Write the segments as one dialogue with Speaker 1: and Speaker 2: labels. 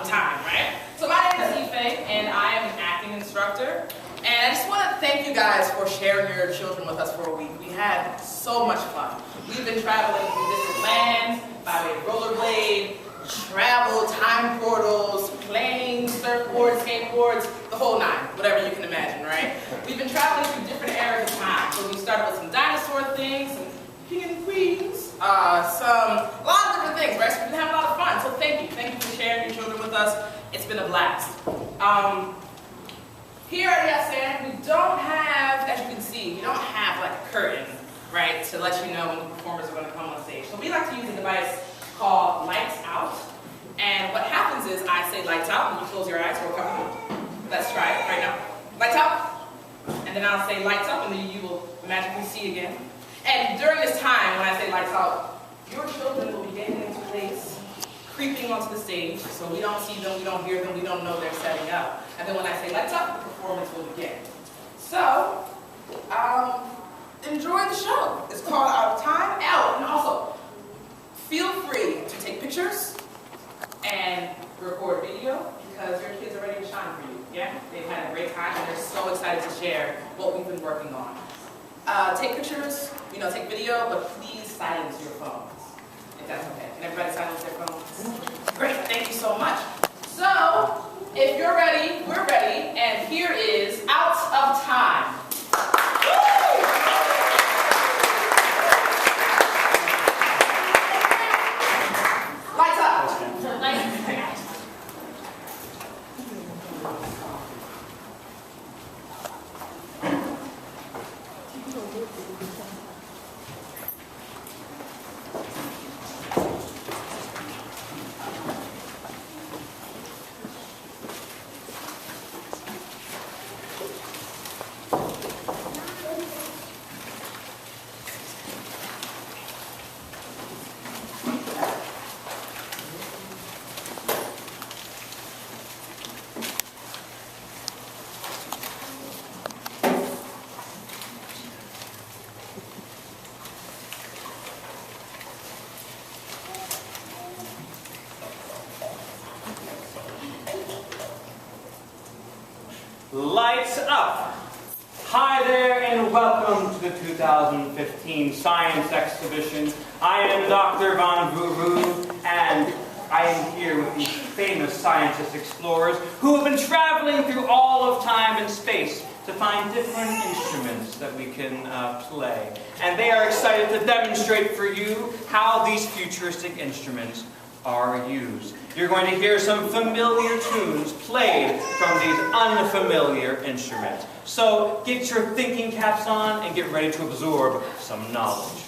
Speaker 1: time, right? So my name is Ife, and I am an acting instructor. And I just want to thank you guys for sharing your children with us for a week. We had so much fun. We've been traveling through distant lands, by way of rollerblade, travel, time portals, planes, surfboards, skateboards, the whole nine, whatever you can imagine, right? We've been traveling through different eras of time. So we started with some dinosaur things, some king and queens, a lot of different things, right? So we've been having a lot of fun. So thank you for sharing your children with us. It's been a blast. Here at ESN, we don't have, as you can see, we don't have like a curtain, right, to let you know when the performers are going to come on stage. So we like to use a device called Lights Out. And what happens is I say lights out, and you close your eyes for a couple. Let's try it right now. Lights out. And then I'll say lights up, and then you will magically see again. And during this time, when I say lights out, your children will be getting into place, creeping onto the stage, so we don't see them, we don't hear them, we don't know they're setting up. And then when I say lights up, the performance will begin. So, enjoy the show. It's called Out of Time. Oh, and also, feel free to take pictures and record video because your kids are ready to shine for you. Yeah? They've had a great time and they're so excited to share what we've been working on. Take pictures, take video, but please silence your phones, if that's okay. Can everybody silence their phones? Great, thank you so much. So, if you're ready, we're ready, and here is Out of Time. Lights up. Lights out.
Speaker 2: Lights up! Hi there and welcome to the 2015 Science Exhibition. I am Dr. Von Voodoo and I am here with these famous scientist explorers who have been traveling through all of time and space to find different instruments that we can play. And they are excited to demonstrate for you how these futuristic instruments are used. You're going to hear some familiar tunes played from these unfamiliar instruments. So get your thinking caps on and get ready to absorb some knowledge.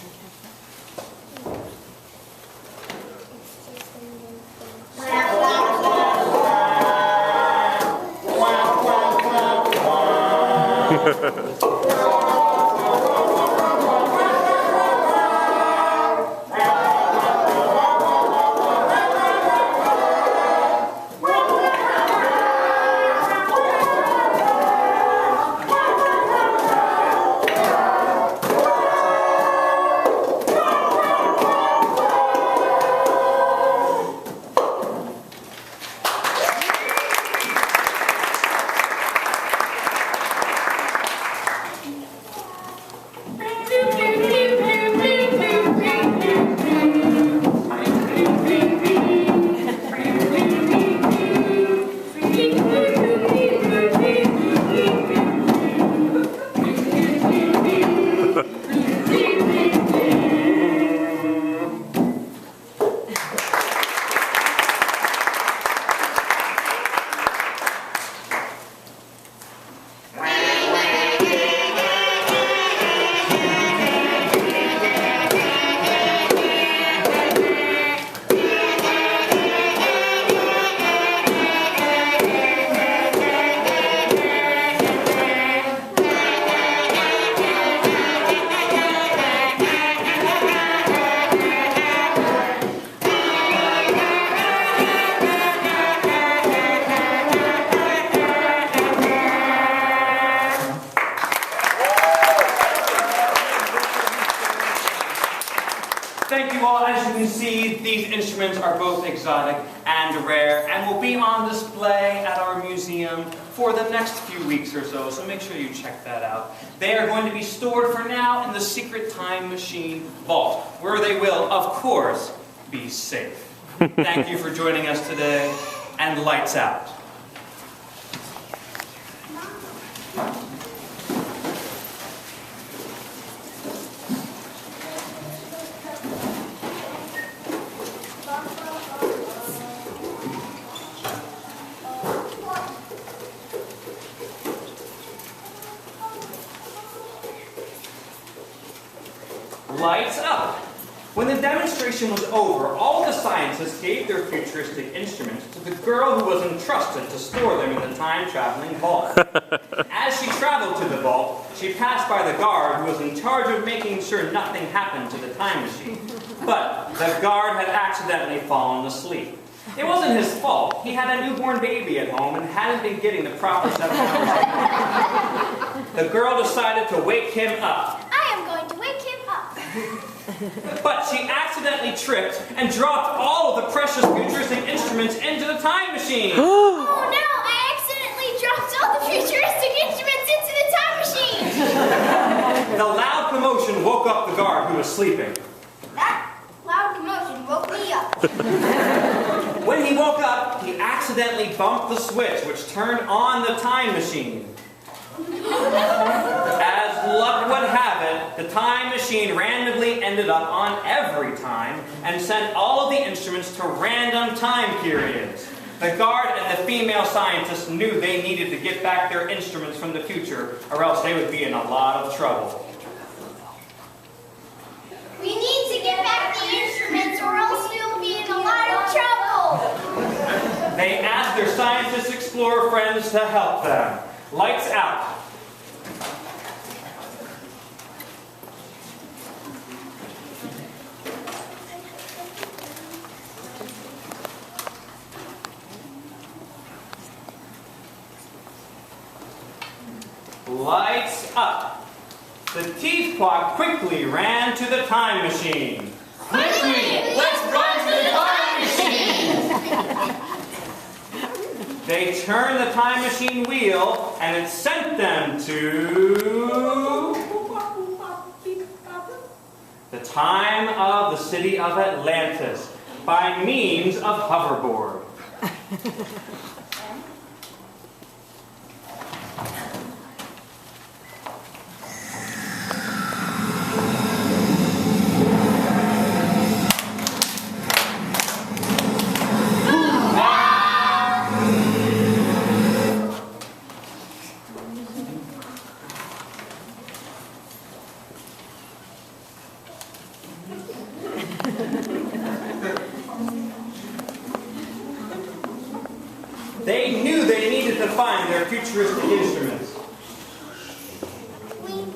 Speaker 2: Thank you all. As you can see, these instruments are both exotic and and rare, and will be on display at our museum for the next few weeks or so, so make sure you check that out. They are going to be stored for now in the secret time machine vault, where they will, of course, be safe. Thank you for joining us today, and lights out. Lights up! When the demonstration was over, all the scientists gave their futuristic instruments to the girl who was entrusted to store them in the time-traveling vault. As she traveled to the vault, she passed by the guard who was in charge of making sure nothing happened to the time machine. But the guard had accidentally fallen asleep. It wasn't his fault. He had a newborn baby at home and hadn't been getting the proper 7 hours of sleep. The girl decided to wake him up.
Speaker 3: I am going to wake him up.
Speaker 2: But she accidentally tripped and dropped all of the precious futuristic instruments into the time machine.
Speaker 3: Oh no, I accidentally dropped all the futuristic instruments into the time machine.
Speaker 2: The loud commotion woke up the guard who was sleeping.
Speaker 3: That loud commotion woke me up.
Speaker 2: When he woke up, he accidentally bumped the switch which turned on the time machine. As luck would have it, the time machine randomly ended up on every time and sent all of the instruments to random time periods. The guard and the female scientists knew they needed to get back their instruments from the future, or else they would be in a lot of trouble.
Speaker 3: We need to get back the instruments or else we'll be in a lot of trouble.
Speaker 2: They asked their scientist explorer friends to help them. Lights out. Lights up. The teeth clock quickly ran to the time machine.
Speaker 3: Quickly, let's run to the time machine.
Speaker 2: They turned the time machine wheel and it sent them to the time of the city of Atlantis by means of hoverboard. They knew they needed to find their futuristic instruments.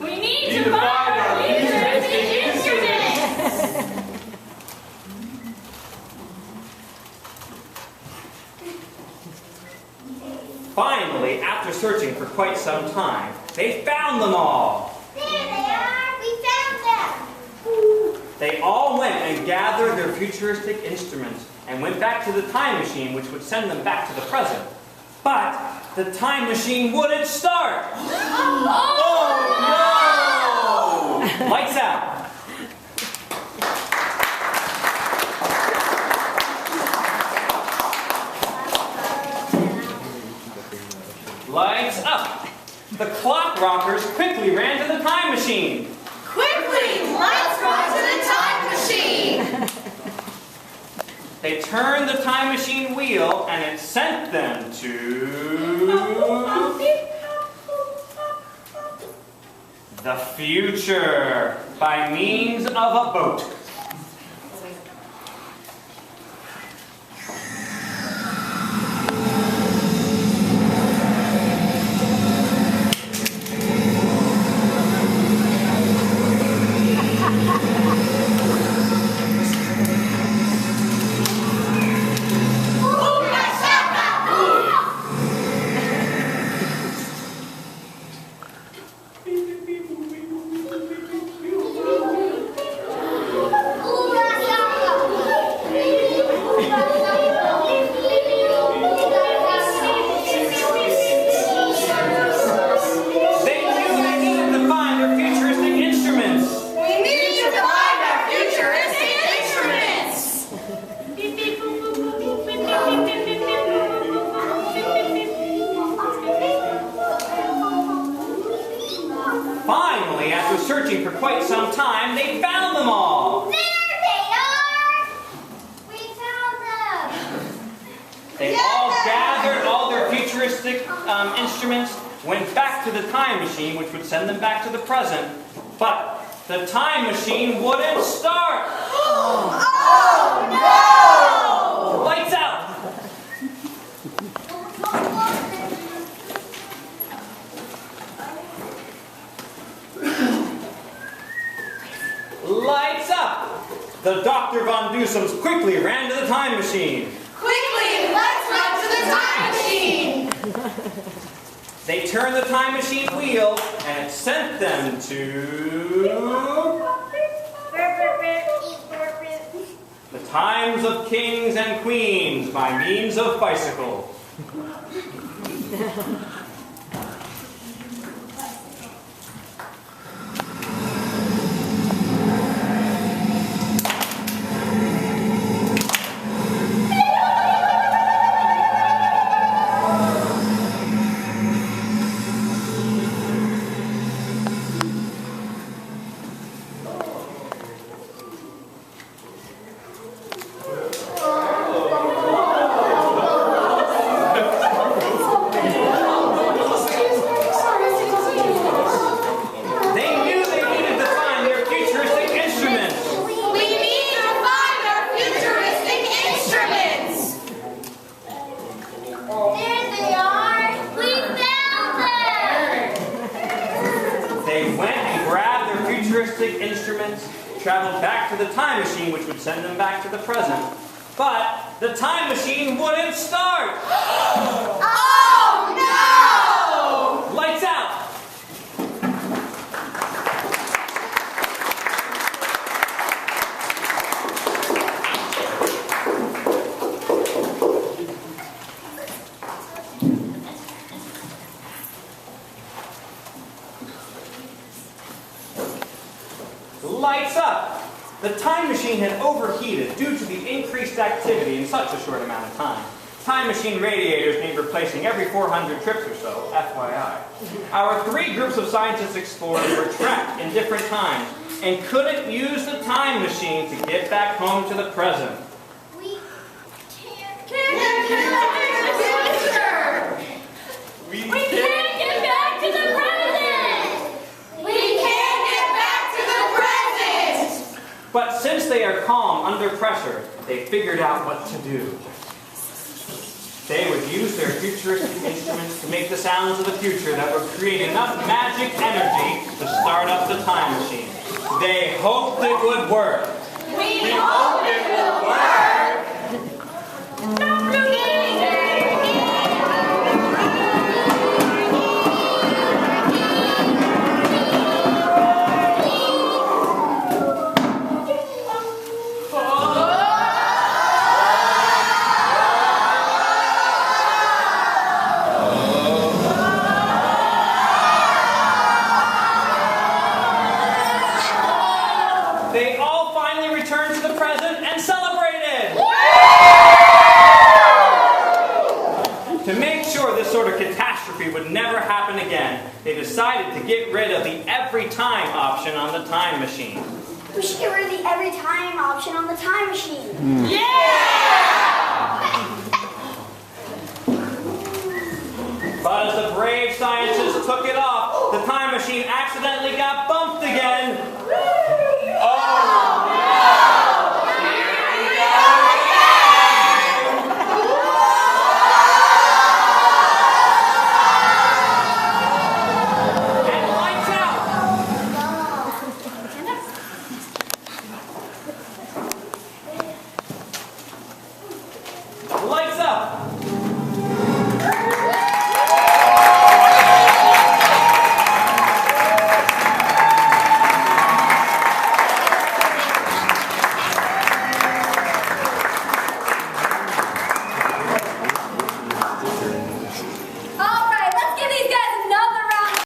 Speaker 3: We need to find our futuristic instruments.
Speaker 2: Finally, after searching for quite some time, they found them all.
Speaker 3: There they are. We found them.
Speaker 2: They all went and gathered their futuristic instruments and went back to the time machine, which would send them back to the present. But the time machine wouldn't start. Oh no! Lights out. Lights up. The clock rockers quickly ran to the time machine.
Speaker 3: Quickly, let's run to the time machine.
Speaker 2: They turned the time machine wheel and it sent them to the future by means of a boat. quite some time, they found them all.
Speaker 3: There they are! We found them!
Speaker 2: They all gathered all their futuristic instruments, went back to the time machine, which would send them back to the present. But the time machine wouldn't start.
Speaker 3: Oh no!
Speaker 2: Lights out. Lights up. The Dr. Von Dusums quickly ran to the time machine.
Speaker 1: Quickly, let's run to the time machine!
Speaker 2: They turned the time machine wheel, and it sent them to the times of kings and queens by means of bicycles. Instruments traveled back to the time machine, which would send them back to the present. But the time machine wouldn't start.
Speaker 3: Oh no!
Speaker 2: Lights out. Lights up! The time machine had overheated due to the increased activity in such a short amount of time. Time machine radiators need replacing every 400 trips or so, FYI. Our 3 groups of scientists explorers were trapped in different times and couldn't use the time machine to get back home to the present.
Speaker 3: We can't get back to the future! We can't get back to the present! We can't get back to the present!
Speaker 2: But since they are calm under pressure, they figured out what to do. They would use their futuristic instruments to make the sounds of the future that would create enough magic energy to start up the time machine. They hoped it would work.
Speaker 3: We hope it will work!
Speaker 2: They all finally returned to the present and celebrated! To make sure this sort of catastrophe would never happen again, they decided to get rid of the every time option on the time machine.
Speaker 3: We should get rid of the every time option on the time machine.
Speaker 2: But as the brave scientists took it off, the time machine accidentally got